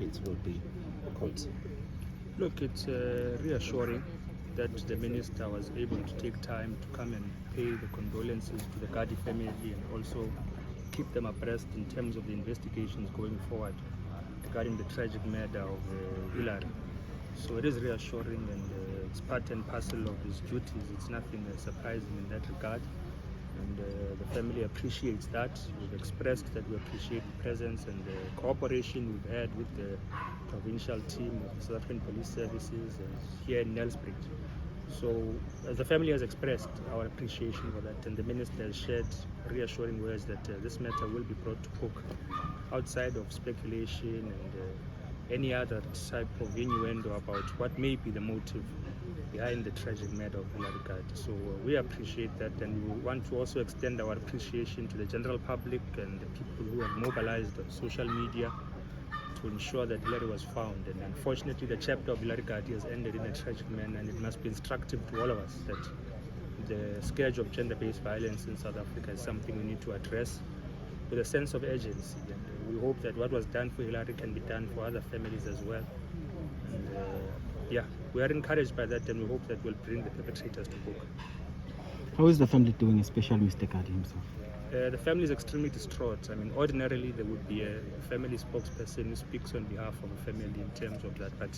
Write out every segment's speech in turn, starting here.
it will be caught? Look, it's reassuring that the minister was able to take time to come and pay the condolences to the Gardee family and also keep them abreast in terms of the investigations going forward regarding the tragic murder of Hillary. So it is reassuring, and it's part and parcel of his duties. It's nothing surprising in that regard. And the family appreciates that. We've expressed that we appreciate the presence and the cooperation we've had with the provincial team of the South African Police Services here in Nelspruit. So the family has expressed our appreciation for that, and the minister has shared reassuring words that this matter will be brought to book outside of speculation and any other type of innuendo about what may be the motive behind the tragic murder of Hillary Gardee. So we appreciate that, and we want to also extend our appreciation to the general public and the people who have mobilized on social media to ensure that Hillary was found. And unfortunately, the chapter of Hillary Gardee has ended in a tragic manner, and it must be instructive to all of us that the scourge of gender-based violence in South Africa is something we need to address with a sense of urgency. And we hope that what was done for Hillary can be done for other families as well. And yeah, we are encouraged by that, and we hope that we'll bring the perpetrators to book. How is the family doing, especially Mr. Gardee himself? The family is extremely distraught. I mean, ordinarily there would be a family spokesperson who speaks on behalf of the family in terms of that, but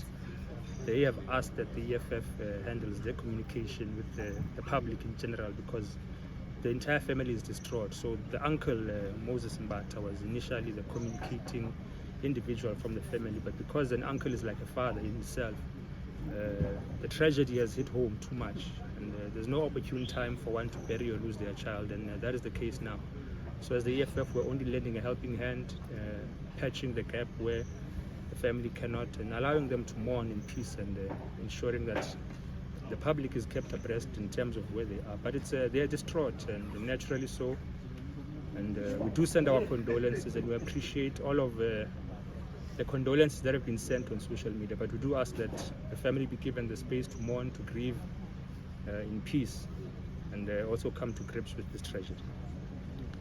they have asked that the EFF handles their communication with the public in general, because the entire family is distraught. So the uncle, Moses Mbata, was initially the communicating individual from the family, but because an uncle is like a father in himself, the tragedy has hit home too much, and there's no opportune time for one to bury or lose their child, and that is the case now. So as the EFF, we're only lending a helping hand, patching the gap where the family cannot, and allowing them to mourn in peace, and ensuring that the public is kept abreast in terms of where they are. But it's they're distraught, and naturally so, and we do send our condolences, and we appreciate all of the condolences that have been sent on social media, but we do ask that the family be given the space to mourn, to grieve in peace, and also come to grips with this tragedy.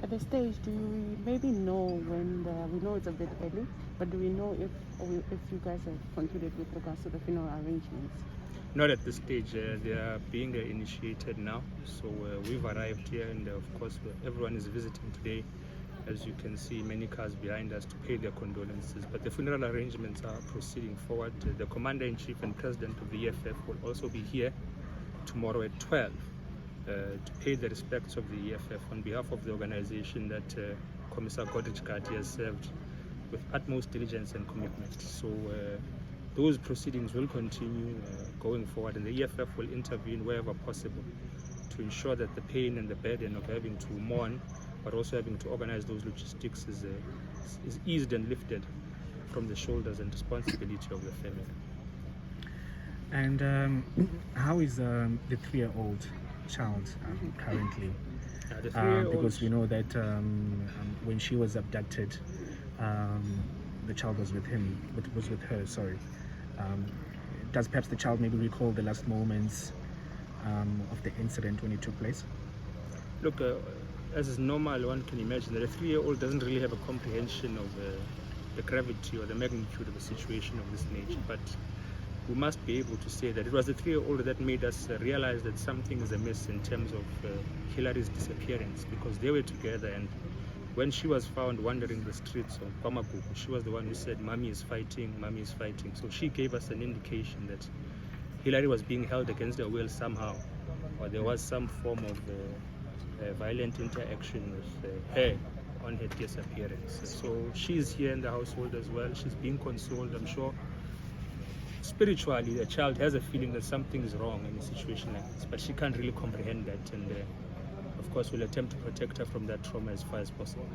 At this stage, do you maybe know when we know it's a bit early, but do we know if you guys have concluded with regards to the funeral arrangements? Not at this stage. They are being initiated now, so we've arrived here, and of course everyone is visiting today. As you can see, many cars behind us to pay their condolences, but the funeral arrangements are proceeding forward. The Commander-in-Chief and President of the EFF will also be here tomorrow at 12 to pay the respects of the EFF on behalf of the organization that Commissar Gardee has served with utmost diligence and commitment. So those proceedings will continue going forward, and the EFF will intervene wherever possible to ensure that the pain and the burden of having to mourn, but also having to organize those logistics is eased and lifted from the shoulders and responsibility of the family. And how is the 3-year-old child currently? Because we know that when she was abducted, the child was with her. Sorry. Does perhaps the child maybe recall the last moments of the incident when it took place? Look, as is normal, one can imagine that a 3-year-old doesn't really have a comprehension of the gravity or the magnitude of a situation of this nature, but we must be able to say that it was the 3-year-old that made us realize that something is amiss in terms of Hillary's disappearance, because they were together, and when she was found wandering the streets of Kwamagugu, she was the one who said, "Mommy is fighting, Mommy is fighting." So she gave us an indication that Hillary was being held against her will somehow, or there was some form of violent interaction with her on her disappearance. So she's here in the household as well. She's being consoled. I'm sure spiritually the child has a feeling that something is wrong in a situation like this, but she can't really comprehend that, and of course we'll attempt to protect her from that trauma as far as possible.